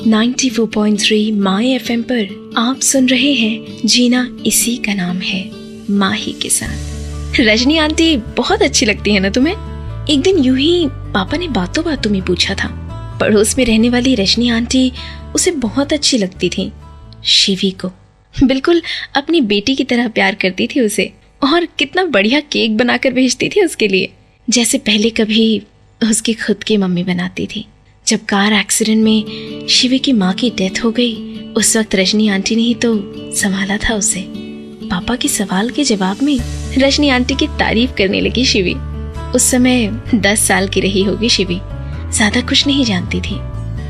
94.3 my FM पर आप सुन रहे हैं जीना इसी का नाम है माही के साथ। रजनी आंटी बहुत अच्छी लगती है ना तुम्हें? एक दिन यूं ही पापा ने बातों बातों में पूछा था। पड़ोस में रहने वाली रजनी आंटी उसे बहुत अच्छी लगती थी। शिवी को बिल्कुल अपनी बेटी की तरह प्यार करती थी उसे, और कितना बढ़िया केक बनाकर भेजती थी उसके लिए, जैसे पहले कभी उसकी खुद की मम्मी बनाती थी। जब कार एक्सीडेंट में शिवी की माँ की डेथ हो गई, उस वक्त रजनी आंटी ने ही तो संभाला था उसे। पापा के सवाल के जवाब में रजनी आंटी की तारीफ करने लगी शिवी। उस समय 10 साल की रही होगी शिवी। ज्यादा कुछ नहीं जानती थी,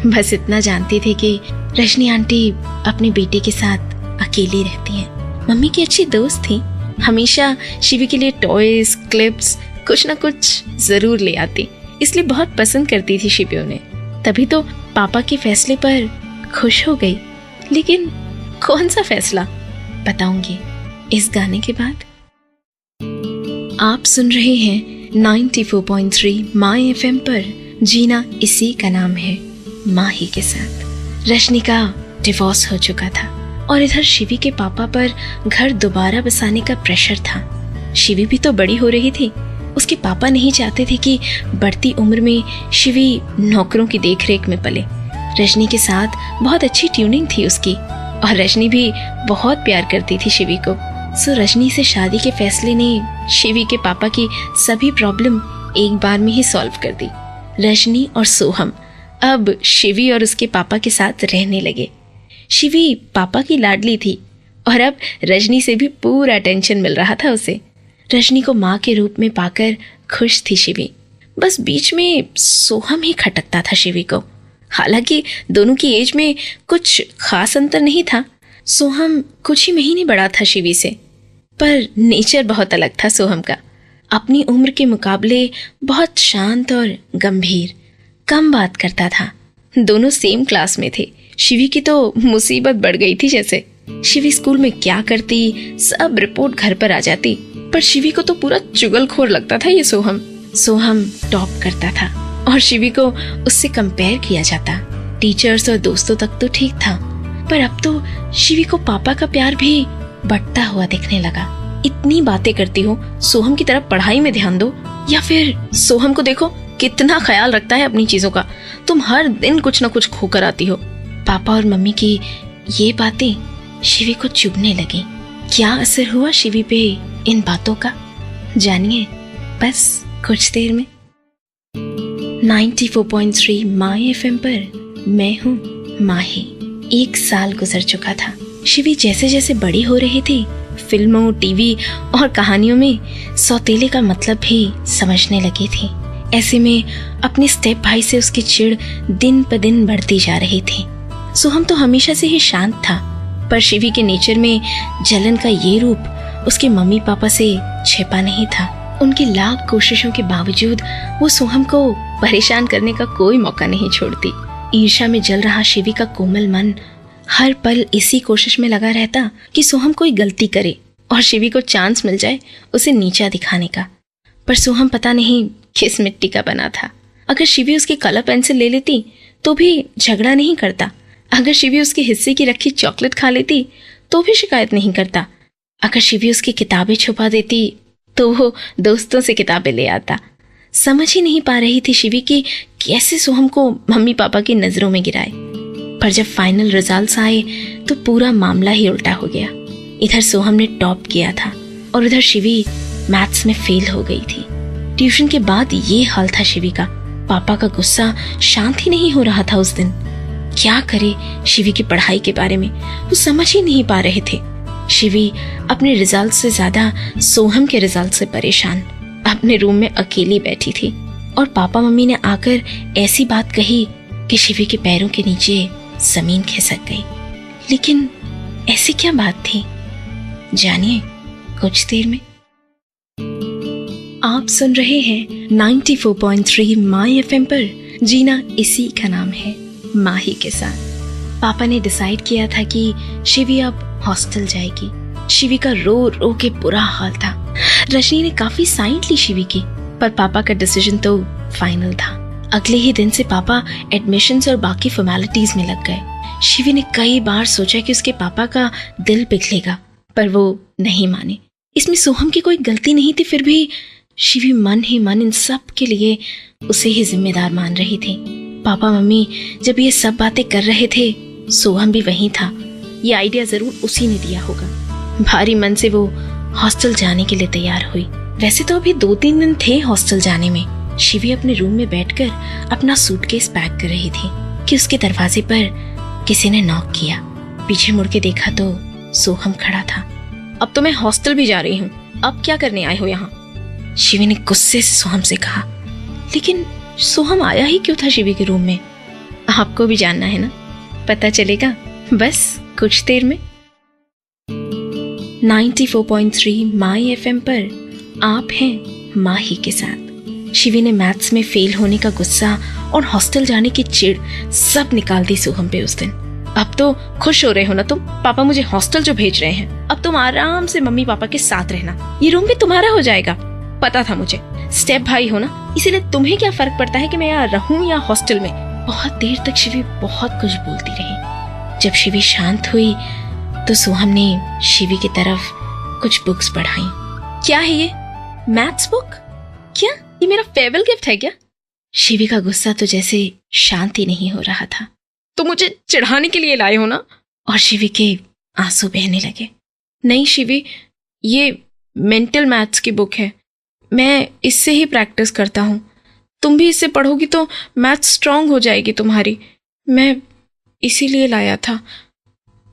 बस इतना जानती थी कि रजनी आंटी अपनी बेटी के साथ अकेली रहती हैं। मम्मी की अच्छी दोस्त थी, हमेशा शिवी के लिए टॉयज, क्लिप्स कुछ ना कुछ जरूर ले आती, इसलिए बहुत पसंद करती थी शिवी उन्हें। तभी तो पापा के फैसले पर खुश हो गई। लेकिन कौन सा फैसला, बताऊंगी इस गाने के बाद। आप सुन रहे हैं 94.3 माय एफएम पर जीना इसी का नाम है माही के साथ। रजनी का डिवोर्स हो चुका था और इधर शिवी के पापा पर घर दोबारा बसाने का प्रेशर था। शिवी भी तो बड़ी हो रही थी। उसके पापा नहीं चाहते थे कि बढ़ती उम्र में शिवी नौकरों की देखरेख में पले। रजनी के साथ बहुत अच्छी ट्यूनिंग थी उसकी, और रजनी भी बहुत प्यार करती थी शिवी को। सो रजनी से शादी के फैसले ने शिवी के पापा की सभी प्रॉब्लम एक बार में ही सॉल्व कर दी। रजनी और सोहम अब शिवी और उसके पापा के साथ रहने लगे। शिवी पापा की लाडली थी और अब रजनी से भी पूरा अटेंशन मिल रहा था उसे। रजनी को माँ के रूप में पाकर खुश थी शिवी। बस बीच में सोहम ही खटकता था शिवी को। हालांकि दोनों की एज में कुछ खास अंतर नहीं था। सोहम कुछ ही महीने बड़ा था शिवी से, पर नेचर बहुत अलग था सोहम का। अपनी उम्र के मुकाबले बहुत शांत और गंभीर, कम बात करता था। दोनों सेम क्लास में थे। शिवी की तो मुसीबत बढ़ गई थी जैसे। शिवी स्कूल में क्या करती, सब रिपोर्ट घर पर आ जाती, पर शिवी को तो पूरा चुगलखोर लगता था ये सोहम। सोहम टॉप करता था और शिवी को उससे कंपेयर किया जाता। टीचर्स और दोस्तों तक तो ठीक था, पर अब तो शिवी को पापा का प्यार भी बढ़ता हुआ दिखने लगा। इतनी बातें करती हो, सोहम की तरफ पढ़ाई में ध्यान दो, या फिर सोहम को देखो कितना ख्याल रखता है अपनी चीजों का, तुम हर दिन कुछ न कुछ खोकर आती हो। पापा और मम्मी की ये बातें शिवी को चुभने लगी। क्या असर हुआ शिवी पे इन बातों का, जानिए बस कुछ देर में। 94.3 माय एफएम पर मैं हूँ माही। 1 साल गुजर चुका था। शिवी जैसे जैसे बड़ी हो रही थी, फिल्मों, टीवी और कहानियों में सौतेले का मतलब भी समझने लगी थी। ऐसे में अपने स्टेप भाई से उसकी चिढ़ दिन प दिन बढ़ती जा रही थी। सोहम तो हमेशा से ही शांत था, पर शिवी के नेचर में जलन का ये रूप उसके मम्मी पापा से छिपा नहीं था। उनकी लाख कोशिशों के बावजूद वो सोहम को परेशान करने का कोई मौका नहीं छोड़ती। ईर्ष्या में जल रहा शिवी का कोमल मन हर पल इसी कोशिश में लगा रहता कि सोहम कोई गलती करे और शिवी को चांस मिल जाए उसे नीचा दिखाने का। पर सोहम पता नहीं किस मिट्टी का बना था। अगर शिवी उसकी कलर पेंसिल ले लेती तो भी झगड़ा नहीं करता। अगर शिवी उसके हिस्से की रखी चॉकलेट खा लेती तो भी शिकायत नहीं करता। अगर शिवी उसकी किताबें छुपा देती तो वो दोस्तों से किताबें ले आता। समझ ही नहीं पा रही थी शिवी कि कैसे सोहम को मम्मी पापा की नजरों में गिराए। पर जब फाइनल रिजल्ट्स आए तो पूरा मामला ही उल्टा हो गया। इधर सोहम ने टॉप किया था और उधर शिवी मैथ्स में फेल हो गई थी। ट्यूशन के बाद ये हाल था शिवी का। पापा का गुस्सा शांत ही नहीं हो रहा था उस दिन। क्या करे शिवी की पढ़ाई के बारे में वो समझ ही नहीं पा रहे थे। शिवी अपने रिजल्ट से ज्यादा सोहम के रिजल्ट से परेशान अपने रूम में अकेली बैठी थी, और पापा मम्मी ने आकर ऐसी बात कही कि शिवी के पैरों के नीचे जमीन खिसक गई। लेकिन ऐसी क्या बात थी, जानिए कुछ देर में। आप सुन रहे हैं 94.3 माय एफएम पर जीना इसी का नाम है माही के साथ। पापा ने डिसाइड किया था कि शिवी अब हॉस्टल जाएगी। शिवी का रो रो के बुरा हाल था। रजनी ने काफी साइड ली शिवी की, पर पापा का डिसीजन तो फाइनल था। अगले ही दिन से पापा एडमिशन्स और बाकी फॉर्मेलिटीज में लग गए। शिवी ने कई बार सोचा कि उसके पापा का दिल पिघलेगा, पर वो नहीं माने। इसमें सोहम की कोई गलती नहीं थी, फिर भी शिवी मन ही मन इन सब के लिए उसे ही जिम्मेदार मान रही थी। पापा मम्मी जब ये सब बातें कर रहे थे, सोहम भी वहीं था। ये आइडिया जरूर उसी ने दिया होगा। भारी मन से वो हॉस्टल जाने के लिए तैयार हुई। वैसे तो अभी 2-3 दिन थे हॉस्टल जाने में। शिवी अपने रूम में बैठकर अपना सूटकेस पैक कर रही थी कि उसके दरवाजे पर किसी ने नॉक किया। पीछे मुड़ के देखा तो सोहम खड़ा था। अब तो मैं हॉस्टल भी जा रही हूँ, अब क्या करने आए हो यहाँ? शिवी ने गुस्से से सोहम से कहा। लेकिन सोहम आया ही क्यों था शिवी के रूम में? आपको भी जानना है ना? पता चलेगा बस कुछ देर में। 94.3 माई एफएम पर आप हैं माही के साथ। शिवी ने मैथ्स में फेल होने का गुस्सा और हॉस्टल जाने की चिढ़ सब निकाल दी सोहम पे उस दिन। अब तो खुश हो रहे हो ना तुम? पापा मुझे हॉस्टल जो भेज रहे हैं, अब तुम आराम से मम्मी पापा के साथ रहना, ये रूम भी तुम्हारा हो जाएगा। पता था मुझे, स्टेप भाई हो ना, इसीलिए तुम्हें क्या फर्क पड़ता है कि मैं यहाँ रहूं या हॉस्टल में। बहुत देर तक शिवी बहुत कुछ बोलती रही। जब शिवी शांत हुई तो सोहम ने शिवी की तरफ कुछ बुक्स पढ़ाई। क्या है ये? Maths book? क्या ये मेरा फेयरवेल गिफ्ट है क्या? शिवी का गुस्सा तो जैसे शांत ही नहीं हो रहा था। तो मुझे चिढ़ाने के लिए लाए हो ना? और शिवी के आंसू बहने लगे। नहीं शिवी, ये मेंटल मैथ्स की बुक है, मैं इससे ही प्रैक्टिस करता हूँ। तुम भी इससे पढ़ोगी तो मैथ्स स्ट्रांग हो जाएगी तुम्हारी, मैं इसीलिए लाया था।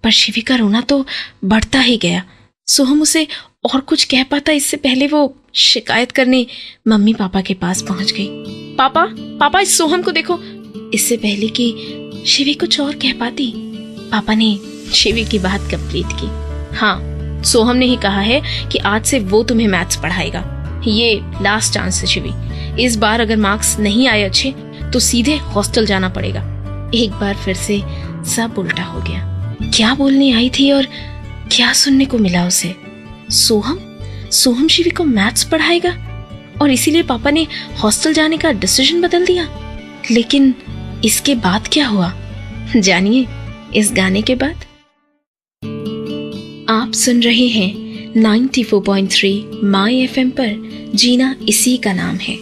पर शिवी का रोना तो बढ़ता ही गया। सोहम उसे और कुछ कह पाता इससे पहले वो शिकायत करने मम्मी पापा के पास पहुंच गई। पापा पापा इस सोहम को देखो। इससे पहले कि शिवी कुछ और कह पाती, पापा ने शिवी की बात कंप्लीट की। हाँ, सोहम ने ही कहा है कि आज से वो तुम्हें मैथ्स पढ़ाएगा। ये लास्ट चांस है शिवी, इस बार अगर मार्क्स नहीं आए अच्छे तो सीधे हॉस्टल जाना पड़ेगा। एक बार फिर से सब उल्टा हो गया। क्या बोलने आई थी और क्या सुनने को मिला उसे? सोहम शिवी को मैथ्स पढ़ाएगा और इसीलिए पापा ने हॉस्टल जाने का डिसीजन बदल दिया। लेकिन इसके बाद क्या हुआ, जानिए इस गाने के बाद। आप सुन रहे हैं 94.3 माई एफएम पर जीना इसी का नाम है,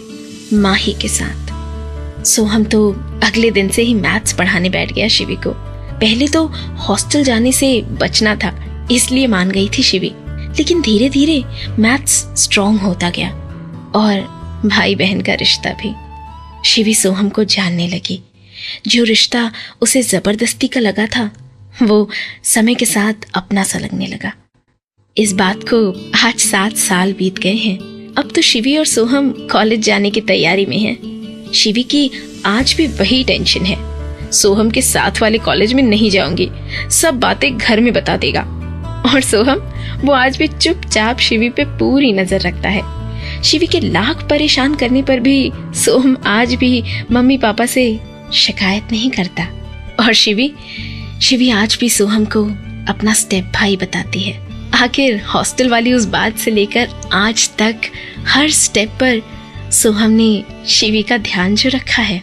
माही के साथ। सोहम तो अगले दिन से ही मैथ्स पढ़ाने बैठ गया शिवी को। पहले तो हॉस्टल जाने से बचना था इसलिए मान गई थी शिवी, लेकिन धीरे धीरे मैथ्स स्ट्रांग होता गया और भाई बहन का रिश्ता भी। शिवी सोहम को जानने लगी। जो रिश्ता उसे जबरदस्ती का लगा था वो समय के साथ अपना सा लगने लगा। इस बात को आज 7 साल बीत गए हैं। अब तो शिवी और सोहम कॉलेज जाने की तैयारी में हैं। शिवी की आज भी वही टेंशन है, सोहम के साथ वाले कॉलेज में नहीं जाऊंगी, सब बातें घर में बता देगा। और सोहम वो आज भी चुपचाप शिवी पे पूरी नजर रखता है। शिवी के लाख परेशान करने पर भी सोहम आज भी मम्मी पापा से शिकायत नहीं करता। और शिवी आज भी सोहम को अपना स्टेप भाई बताती है। आखिर हॉस्टल वाली उस बात से लेकर आज तक हर स्टेप पर सोहम ने शिवी का ध्यान जो रखा है